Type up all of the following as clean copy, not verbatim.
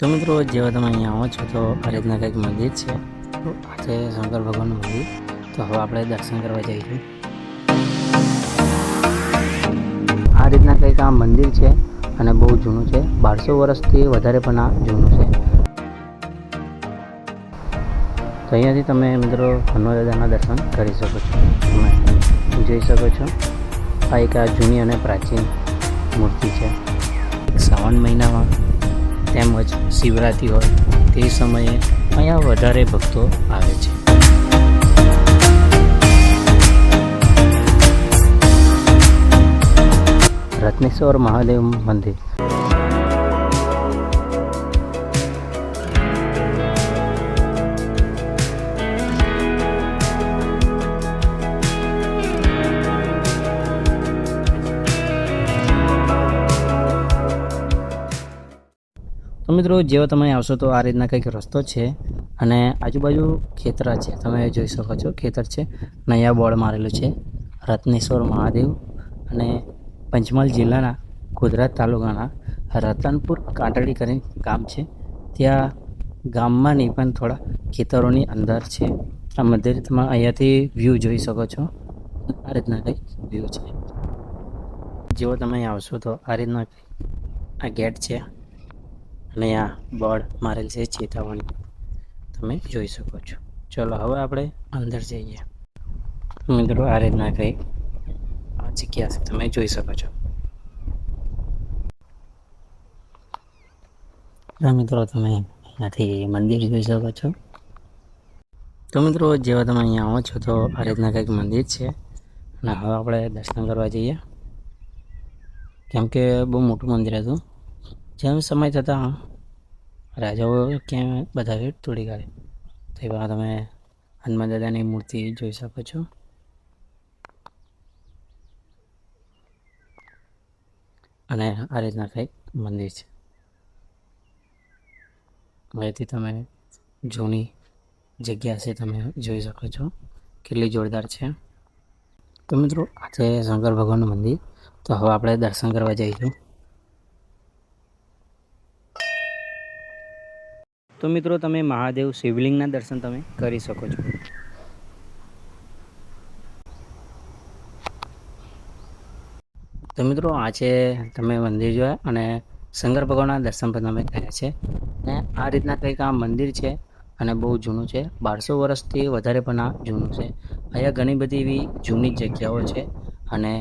તો મિત્રો જેવા તમે અહીંયા આવો છો તો આ રીતના કંઈક મંદિર છે. તો આ છે શંકર ભગવાનનું મંદિર. તો હવે આપણે દર્શન કરવા જઈશું. આ રીતના કંઈક આ મંદિર છે અને બહુ જૂનું છે. 1200 વર્ષથી વધારે પણ આ જૂનું છે. તો અહીંયાથી તમે મિત્રો હનુમાન દાદાના દર્શન કરી શકો છો. તમે જોઈ શકો છો આ એક આ જૂની અને પ્રાચીન મૂર્તિ છે. શ્રાવણ મહિનામાં તેમજ શિવરાત્રિ હોય તે સમયે અહીંયા વધારે ભક્તો આવે છે. રત્નેશ્વર મહાદેવ મંદિર. તો મિત્રો જેવો તમે આવશો તો આ રીતના કંઈક રસ્તો છે અને આજુબાજુ ખેતરા છે. તમે જોઈ શકો છો ખેતર છે અને અહીંયા બોર્ડ મારેલું છે રત્નેશ્વર મહાદેવ. અને પંચમહાલ જિલ્લાના ગોધરા તાલુકાના રતનપુર કાંટડી કરીને ગામ છે. ત્યાં ગામમાં નહીં પણ થોડા ખેતરોની અંદર છે આ મંદિર. તમે અહીંયાથી વ્યૂ જોઈ શકો છો. આ રીતના કંઈક વ્યૂ છે. જેવો તમે અહીં આવશો તો આ રીતના આ ગેટ છે અને આ બોર્ડ મારેલ છે ચેતવણી. તમે જોઈ શકો છો. ચલો હવે આપણે અંદર જઈએ. મિત્રો આ રીતના કંઈક આ જગ્યા છે તમે જોઈ શકો છો. મિત્રો તમે અહીંયાથી મંદિર જોઈ શકો છો. તો મિત્રો જેવા તમે અહીંયા આવો છો તો આ રીતના કંઈક મંદિર છે અને હવે આપણે દર્શન કરવા જઈએ. કેમ કે બહુ મોટું મંદિર હતું. જેમ સમય થતાં રાજાઓ ક્યાં બધા તોડી કાઢે. તો એવા તમે હનુમાન દાદાની મૂર્તિ જોઈ શકો છો. અને આ રીતના કંઈક મંદિર છે. અહીંથી તમે જૂની જગ્યા છે તમે જોઈ શકો છો કેટલી જોરદાર છે. તો મિત્રો આ છે શંકર ભગવાનનું મંદિર. તો હવે આપણે દર્શન કરવા જઈશું. તો મિત્રો તમે મહાદેવ શિવલિંગના દર્શન તમે કરી શકો છો. તો મિત્રો આ છે તમે મંદિર જોયા અને શંકર ભગવાનના દર્શન પણ તમે કર્યા છે. અને આ રીતના કંઈક આ મંદિર છે અને બહુ જૂનું છે. 1200 વર્ષથી વધારે પણ આ જૂનું છે. અહીંયા ઘણી બધી એવી જૂની જગ્યાઓ છે અને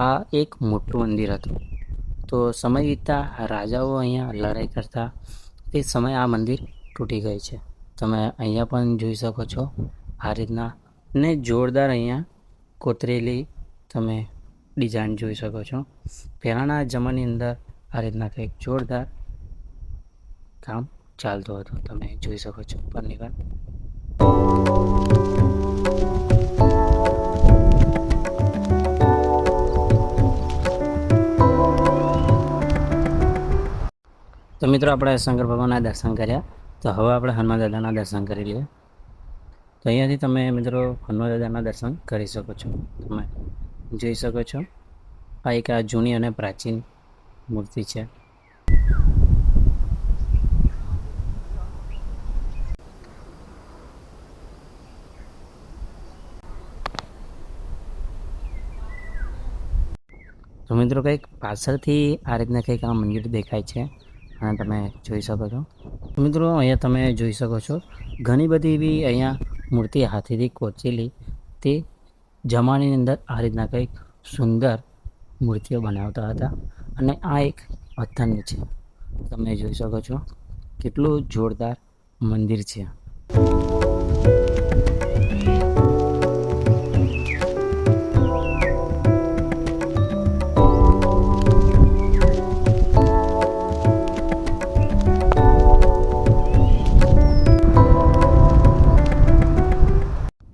આ એક મોટું મંદિર હતું. તો સમય વીતતા રાજાઓ અહીંયા લડાઈ કરતા તે સમયે આ મંદિર તૂટી ગઈ છે. તમે અહીંયા પણ જોઈ શકો છો આ રીતના. ને જોરદાર અહીંયા કોતરેલી તમે ડિઝાઇન જોઈ શકો છો. પહેલાંના જમાનાની અંદર આ રીતના કંઈક જોરદાર કામ ચાલતું હતું. તમે જોઈ શકો છો ઉપરની વાત. તો મિત્રો આપણે શંકર ભગવાનના દર્શન કર્યા. તો હવે આપણે હનુમાન દાદાના દર્શન કરી લઈએ. તો અહીંયાથી તમે મિત્રો હનુમાન દાદાના દર્શન કરી શકો છો. તમે જોઈ શકો છો આ એક આ જૂની અને પ્રાચીન મૂર્તિ છે. તો મિત્રો કંઈક પાછળથી આ રીતના કંઈક આ મંદિર દેખાય છે અને તમે જોઈ શકો છો. મિત્રો અહીંયા તમે જોઈ શકો છો ઘણી બધી એવી અહીંયા મૂર્તિ હાથેથી કોચેલી તે જમાનાની અંદર આ રીતના કંઈક સુંદર મૂર્તિઓ બનાવતા હતા. અને આ એક પથ્થરની છે. તમે જોઈ શકો છો કેટલું જોરદાર મંદિર છે.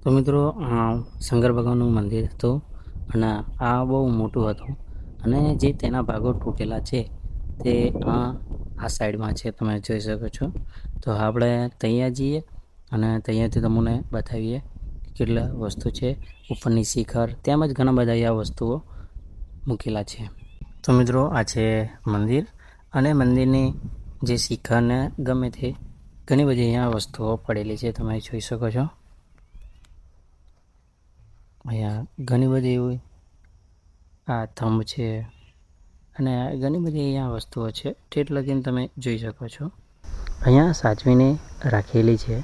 તો મિત્રો શંકર ભગવાનનું મંદિર હતું અને આ બહુ મોટું હતું. અને જે તેના ભાગો તૂટેલા છે તે આ સાઈડમાં છે તમે જોઈ શકો છો. તો આપણે ત્યાં જઈએ અને ત્યાંથી તમને બતાવીએ કેટલા વસ્તુ છે. ઉપરની શિખર તેમજ ઘણા બધા આ વસ્તુઓ મૂકેલા છે. તો મિત્રો આ છે મંદિર અને મંદિરની જે શિખરને ગમે તે ઘણી બધી અહીંયા વસ્તુઓ પડેલી છે, તમે જોઈ શકો છો. અહીંયા ઘણી બધી એવી આ થંભ છે અને ઘણી બધી અહીંયા વસ્તુઓ છે, ઠેઠ લગીને તમે જોઈ શકો છો. અહીંયા સાચવીને રાખેલી છે,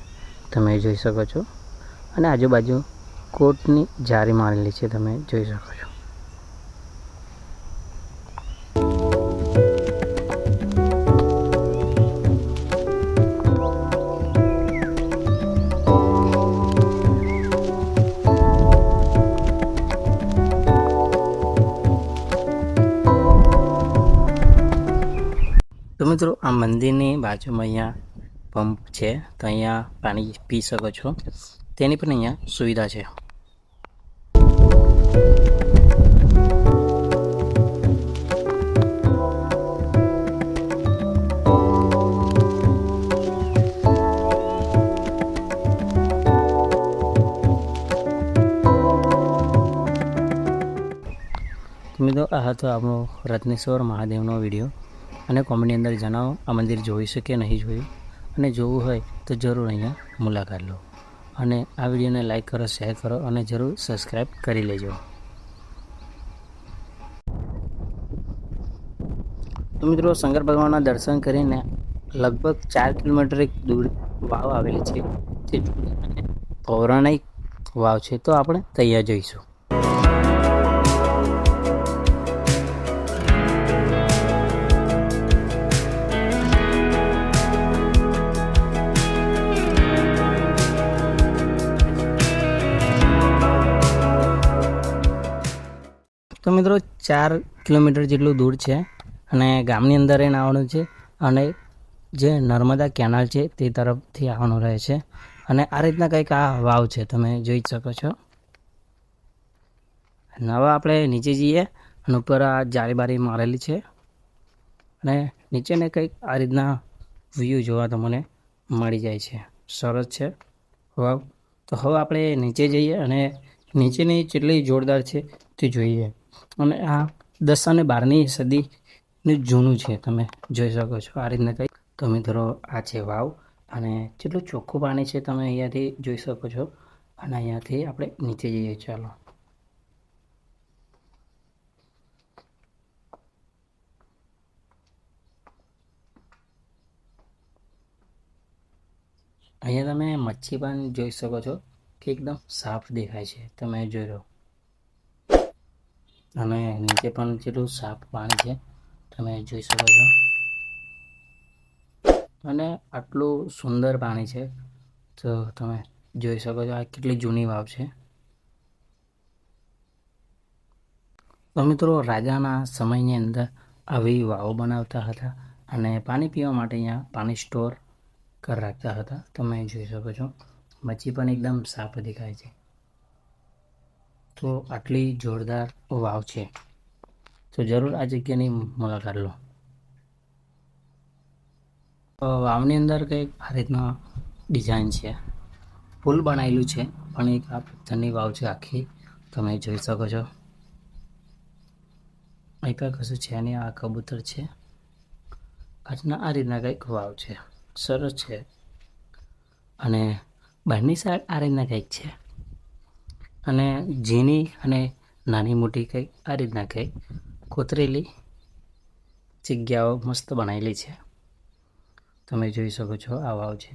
તમે જોઈ શકો છો. અને આજુબાજુ કોટની જારી મારેલી છે, તમે જોઈ શકો છો. તો મિત્રો, આ મંદિરની બાજુમાં અહીંયા પંપ છે, તો અહીંયા પાણી પી શકો છો. તેની પણ અહીંયા સુવિધા છે. મિત્રો, આ હતો આપણો રત્નેશ્વર મહાદેવનો વિડીયો. અને કોમેન્ટની અંદર જણાવો આ મંદિર જોયું છે કે નહીં જોયું, અને જોવું હોય તો જરૂર અહીંયા મુલાકાત લો. અને આ વિડીયોને લાઈક કરો, શેર કરો અને જરૂર સબસ્ક્રાઈબ કરી લેજો. તો મિત્રો, શંકર ભગવાનના દર્શન કરીને લગભગ 4 કિલોમીટર દૂર વાવ આવેલી છે, તે પૌરાણિક વાવ છે. તો આપણે તૈયાર જઈશું. તો મિત્રો, 4 કિલોમીટર જેટલું દૂર છે અને ગામની અંદર એને આવવાનું છે. અને જે નર્મદા કેનાલ છે તે તરફથી આવવાનું રહે છે. અને આ રીતના કંઈક આ વાવ છે, તમે જોઈ શકો છો. હવે આપણે નીચે જઈએ અને ઉપર આ જાળીબારી મારેલી છે અને નીચેને કંઈક આ રીતના વ્યૂ જોવા તમને મળી જાય છે. સરસ છે વાવ. તો હવે આપણે નીચે જઈએ અને નીચેની જેટલી જોરદાર છે તે જોઈએ. અને આ 10 અને 12મી સદીનું જૂનું છે, તમે જોઈ શકો છો આ રીતના કંઈક. તો મિત્રો, આ છે વાવ અને જેટલું ચોખ્ખું પાણી છે તમે અહીંયાથી જોઈ શકો છો. અને અહીંયાથી આપણે નીચે જઈએ. ચાલો. અહીંયા તમે મચ્છી પણ જોઈ શકો છો કે એકદમ સાફ દેખાય છે, તમે જોઈ લો. અને નીચે પણ જેટલું સાફ પાણી છે તમે જોઈ શકો છો. અને આટલું સુંદર પાણી છે, તો તમે જોઈ શકો છો. આ કેટલી જૂની વાવ છે. તો મિત્રો, રાજાના સમયની અંદર આવી વાવો બનાવતા હતા અને પાણી પીવા માટે અહીંયા પાણી સ્ટોર કરી રાખતા હતા, તમે જોઈ શકો છો. મચ્છી પણ એકદમ સાફ દેખાય છે. તો આટલી જોરદાર વાવ છે, તો જરૂર આ જગ્યાની મુલાકાત લો. વાવની અંદર કંઈક આ રીતના ડિઝાઇન છે, પુલ બનાવેલું છે, પણ એક આ પથ્થરની વાવ છે આખી, તમે જોઈ શકો છો. અહીં કાંઈ કશું છે નહીં, આ કબૂતર છે. આ રીતના કંઈક વાવ છે, સરસ છે. અને બહારની સાઈડ આ રીતના કંઈક છે. અને ઝીણી અને નાની મોટી કંઈક આ રીતના કંઈક કોતરેલી જગ્યાઓ મસ્ત બનાવેલી છે, તમે જોઈ શકો છો. આ વાવ છે.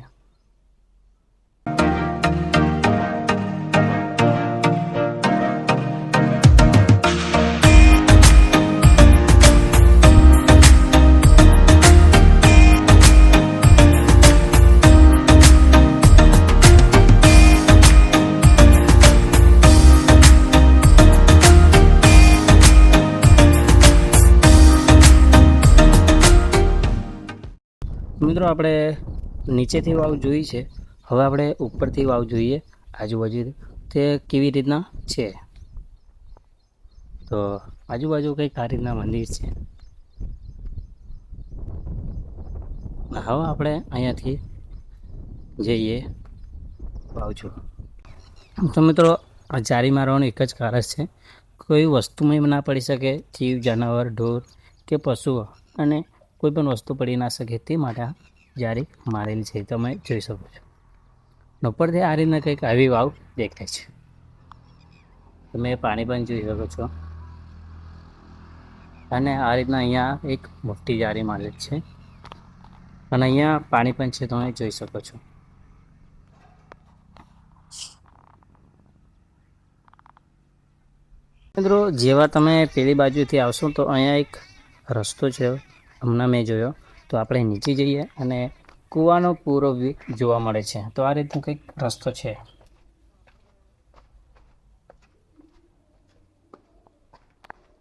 મિત્રો, આપણે નીચેથી વાવ જોઈ છે, હવે આપણે ઉપરથી વાવ જોઈએ આજુબાજુ તે કેવી રીતના છે. તો આજુબાજુ કંઈક આ રીતના મંદિર છે. હવે આપણે અહીંયાથી જઈએ વાવ જો. તો મિત્રો, આ જારી મારવાનું એક જ કારણ છે, કોઈ વસ્તુમાં ના પડી શકે, જીવ જાનવર, ઢોર કે પશુઓ અને કોઈ પણ વસ્તુ પડી ના શકે તે માટે આ જારી મારેલી છે, તમે જોઈ શકો છો. ઉપરથી આ રીતના કંઈક આવી વાવ દેખાય છે. તમે પાણી પણ જોઈ શકો છો. અને આ રીતના અહીંયા એક મોટી જારી મારેલી છે અને અહીંયા પાણી પણ છે, તમે જોઈ શકો છો. મિત્રો જેવા તમે પેલી બાજુથી આવશો તો અહીંયા એક રસ્તો છે, હમણાં મેં જોયો. તો આપણે નીચે જઈએ અને કૂવાનો પૂરો વ્યૂ જોવા મળે છે. તો આ રીતનો કંઈક રસ્તો છે.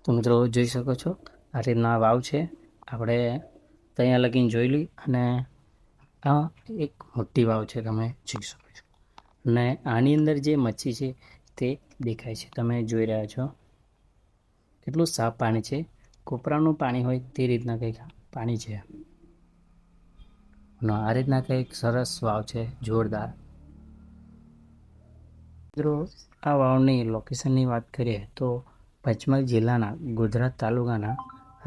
તો મિત્રો જોઈ શકો છો આ રીતના વાવ છે. આપણે ત્યાં લગીને જોઈ લઈ અને આ એક મોટી વાવ છે, તમે જોઈ શકો છો. અને આની અંદર જે મચ્છી છે તે દેખાય છે, તમે જોઈ રહ્યા છો. કેટલું સાફ પાણી છે, કોપરાનું પાણી હોય તે રીતના કંઈક પાણી છે. અને આ રીતના કંઈક સરસ વાવ છે, જોરદાર. મિત્રો આ વાવની લોકેશનની વાત કરીએ તો પંચમહાલ જિલ્લાના ગોધરા તાલુકાના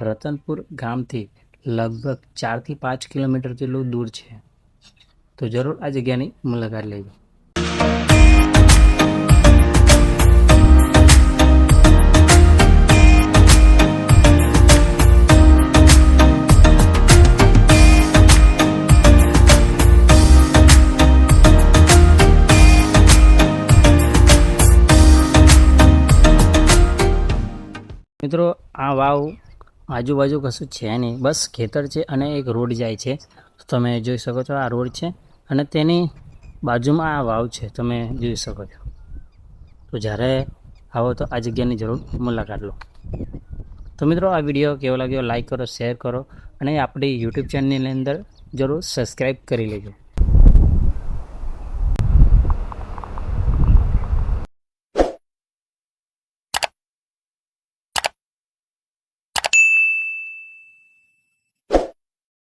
રતનપુર ગામથી લગભગ 4 થી 5 કિલોમીટર જેટલું દૂર છે. તો જરૂર આ જગ્યાની મુલાકાત લેજો. મિત્રો આ વાવ આજુબાજુ કશું છે નહીં, બસ ખેતર છે અને એક રોડ જાય છે. તમે જોઈ શકો છો આ રોડ છે અને તેની બાજુમાં આ વાવ છે, તમે જોઈ શકો છો. તો જ્યારે આવો તો આ જગ્યાની જરૂર મુલાકાત લો. તો મિત્રો આ વિડીયો કેવો લાગ્યો લાઈક કરો, શેર કરો અને આપણી યુટ્યુબ ચેનલની અંદર જરૂર સબસ્ક્રાઈબ કરી લેજો.